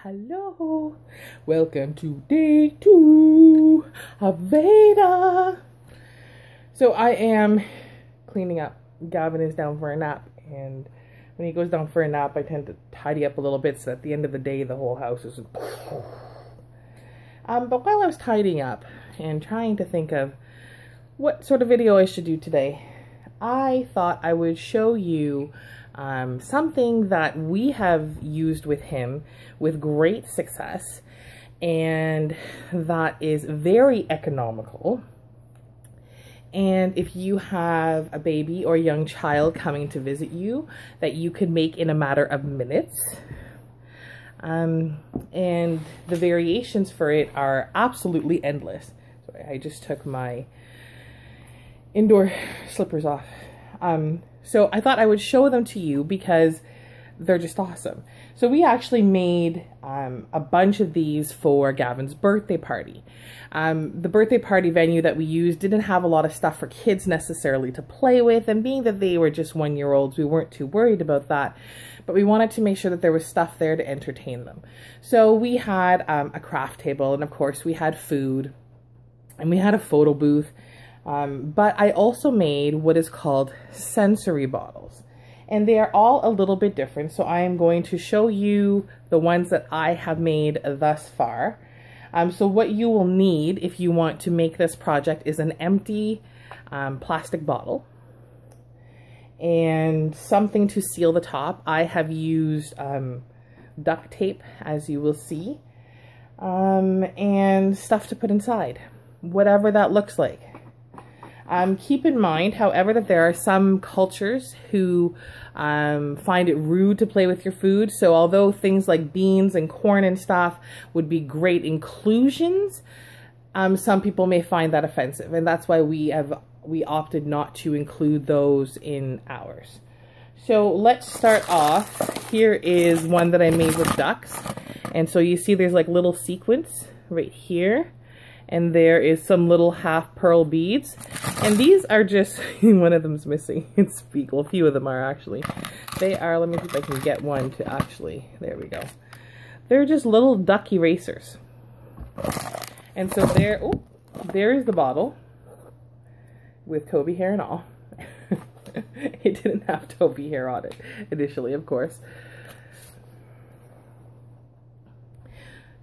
Hello, welcome to day 2 of Veda. So I am cleaning up. Gavin is down for a nap, and when he goes down for a nap, I tend to tidy up a little bit so at the end of the day the whole house is but while I was tidying up and trying to think of what sort of video I should do today, I thought I would show you something that we have used with him with great success, and that is very economical. And if you have a baby or a young child coming to visit you, that you could make in a matter of minutes. And the variations for it are absolutely endless. Sorry, I just took my indoor slippers off. So I thought I would show them to you because they're just awesome. So we actually made a bunch of these for Gavin's birthday party. The birthday party venue that we used didn't have a lot of stuff for kids necessarily to play with, and being that they were just 1-year-olds, we weren't too worried about that, but we wanted to make sure that there was stuff there to entertain them. So we had a craft table, and of course we had food, and we had a photo booth. But I also made what is called sensory bottles, and they are all a little bit different. So I am going to show you the ones that I have made thus far. So what you will need if you want to make this project is an empty plastic bottle and something to seal the top. I have used duct tape, as you will see, and stuff to put inside, whatever that looks like. Keep in mind, however, that there are some cultures who find it rude to play with your food. So although things like beans and corn and stuff would be great inclusions, some people may find that offensive. And that's why we opted not to include those in ours. So let's start off. Here is one that I made with ducks. And so you see there's like little sequins right here. And there is some little half pearl beads. And these are just, one of them's missing. It's Frugal. A few of them are actually. They are, let me see if I can get one to actually, there we go. They're just little duck erasers. And so there, oh, there is the bottle with Toby hair and all. It didn't have Toby hair on it initially, of course.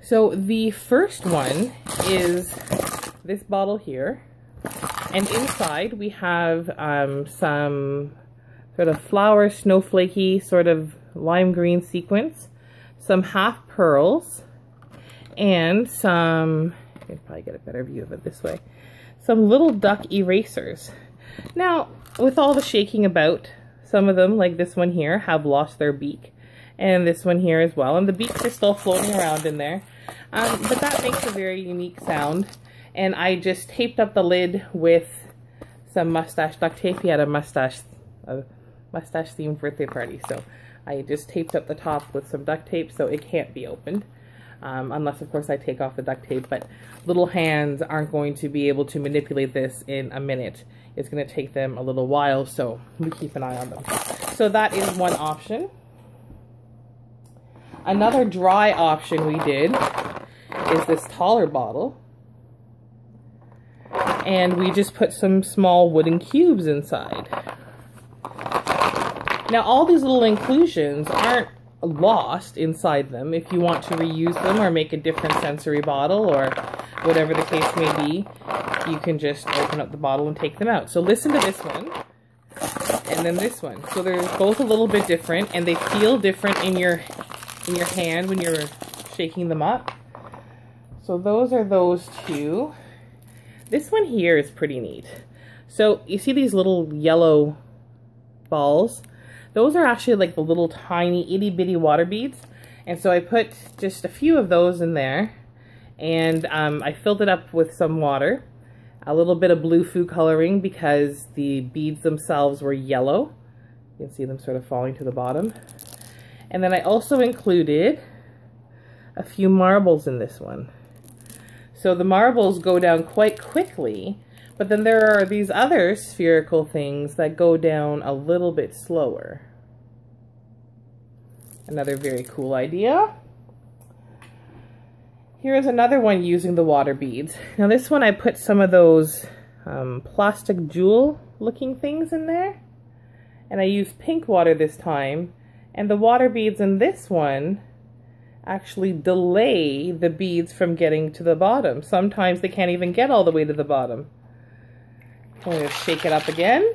So the first one is this bottle here, and inside we have some sort of flower snowflakey sort of lime green sequins, some half pearls, and some, I can probably get a better view of it this way, some little duck erasers. Now, with all the shaking about, some of them, like this one here, have lost their beak. And this one here as well. And the beaks are still floating around in there. But that makes a very unique sound. And I just taped up the lid with some mustache duct tape. He had a mustache themed birthday party. So I just taped up the top with some duct tape so it can't be opened. Unless, of course, I take off the duct tape. But little hands aren't going to be able to manipulate this in a minute. It's going to take them a little while. So we keep an eye on them. So that is one option. Another dry option we did is this taller bottle, and we just put some small wooden cubes inside. Now all these little inclusions aren't lost inside them. If you want to reuse them or make a different sensory bottle or whatever the case may be, you can just open up the bottle and take them out. So listen to this one and then this one. So they're both a little bit different, and they feel different in your hand when you're shaking them up. So those are those two. This one here is pretty neat. So you see these little yellow balls? Those are actually like the little tiny itty bitty water beads. And so I put just a few of those in there, and I filled it up with some water, a little bit of blue food coloring because the beads themselves were yellow. You can see them sort of falling to the bottom. And then I also included a few marbles in this one. So the marbles go down quite quickly, but then there are these other spherical things that go down a little bit slower. Another very cool idea. Here's another one using the water beads. Now this one I put some of those plastic jewel looking things in there. And I used pink water this time. And the water beads in this one actually delay the beads from getting to the bottom. Sometimes they can't even get all the way to the bottom. I'm going to shake it up again.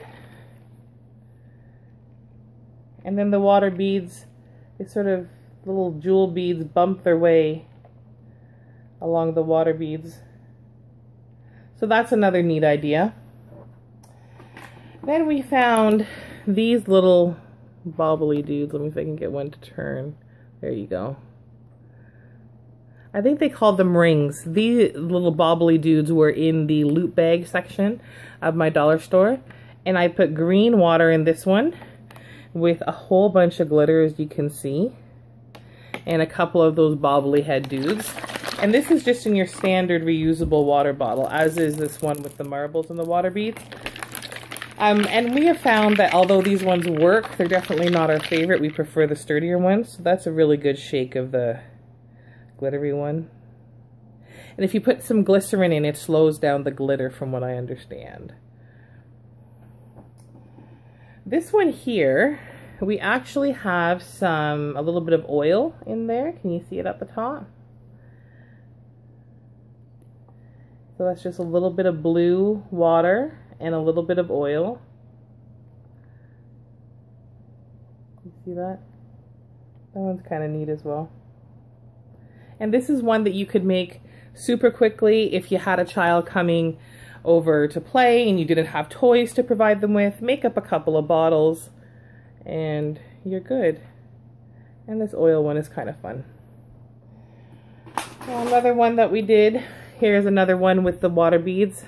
And then the water beads, they sort of, little jewel beads bump their way along the water beads. So that's another neat idea. Then we found these little bobbly dudes. Let me see if I can get one to turn. There you go. I think they called them rings. These little bobbly dudes were in the loot bag section of my dollar store. And I put green water in this one with a whole bunch of glitter, as you can see. And a couple of those bobbly head dudes. And this is just in your standard reusable water bottle, as is this one with the marbles and the water beads. And we have found that although these ones work, they're definitely not our favorite. We prefer the sturdier ones. So that's a really good shake of the glittery one. And if you put some glycerin in, it slows down the glitter from what I understand. This one here, we actually have a little bit of oil in there. Can you see it at the top? So that's just a little bit of blue water and a little bit of oil. You see that? That one's kind of neat as well. And this is one that you could make super quickly if you had a child coming over to play and you didn't have toys to provide them with. Make up a couple of bottles and you're good. And this oil one is kind of fun. Another one that we did. Here's another one with the water beads.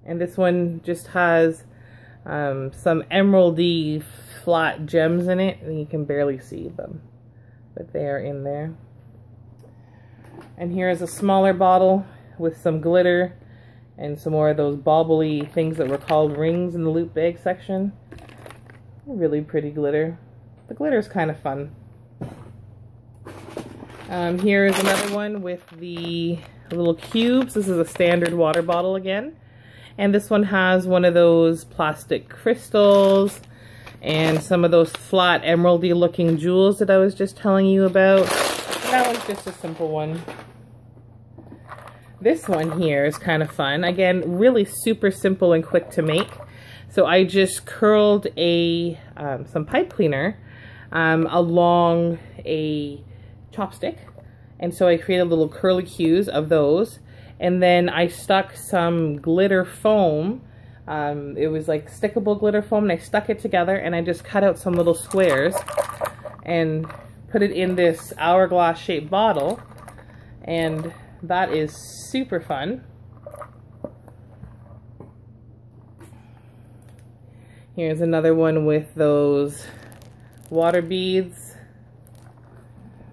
And this one just has some emeraldy flat gems in it. And you can barely see them, but they are in there. And here's a smaller bottle with some glitter and some more of those bobbly things that were called rings in the loot bag section. Really pretty glitter. The glitter is kind of fun. Here is another one with the little cubes. This is a standard water bottle again. And this one has one of those plastic crystals and some of those flat emeraldy looking jewels that I was just telling you about. And that one's just a simple one. This one here is kind of fun. Again, really super simple and quick to make. So I just curled some pipe cleaner along a chopstick, and so I created little curly cues of those, and then I stuck some glitter foam. It was like stickable glitter foam, and I stuck it together, and I just cut out some little squares and put it in this hourglass shaped bottle, and that is super fun. Here's another one with those water beads.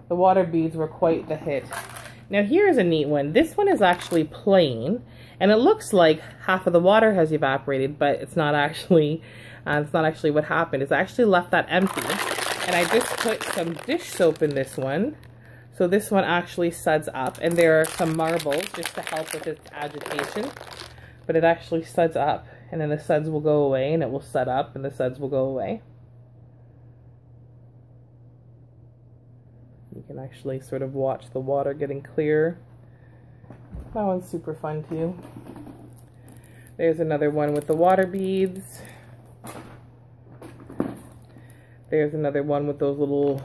The water beads were quite the hit. Now here's a neat one. This one is actually plain, and it looks like half of the water has evaporated, but it's not actually what happened. It's actually left that empty. And I just put some dish soap in this one. So this one actually suds up, and there are some marbles just to help with its agitation. But it actually suds up, and then the suds will go away, and it will sud up, and the suds will go away. You can actually sort of watch the water getting clearer. That one's super fun too. There's another one with the water beads. There's another one with those little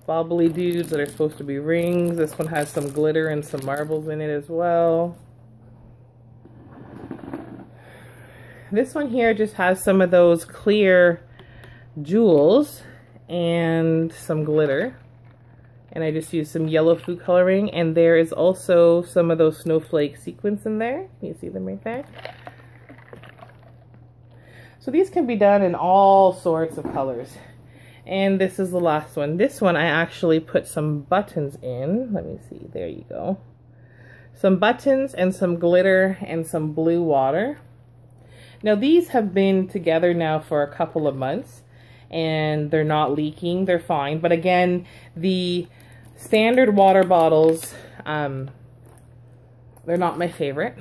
bobbly dudes that are supposed to be rings. This one has some glitter and some marbles in it as well. This one here just has some of those clear jewels and some glitter. And I just used some yellow food coloring, and there is also some of those snowflake sequins in there. Can you see them right there? So these can be done in all sorts of colors. And this is the last one. This one I actually put some buttons in. Let me see, there you go. Some buttons and some glitter and some blue water. Now these have been together now for a couple of months, and they're not leaking, they're fine. But again, the Standard water bottles, they're not my favorite.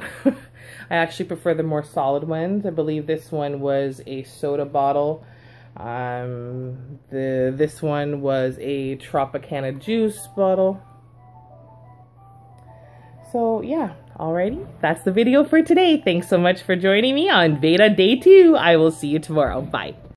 I actually prefer the more solid ones. I believe this one was a soda bottle. This one was a Tropicana juice bottle. So yeah, alrighty, that's the video for today. Thanks so much for joining me on Beta Day 2. I will see you tomorrow. Bye.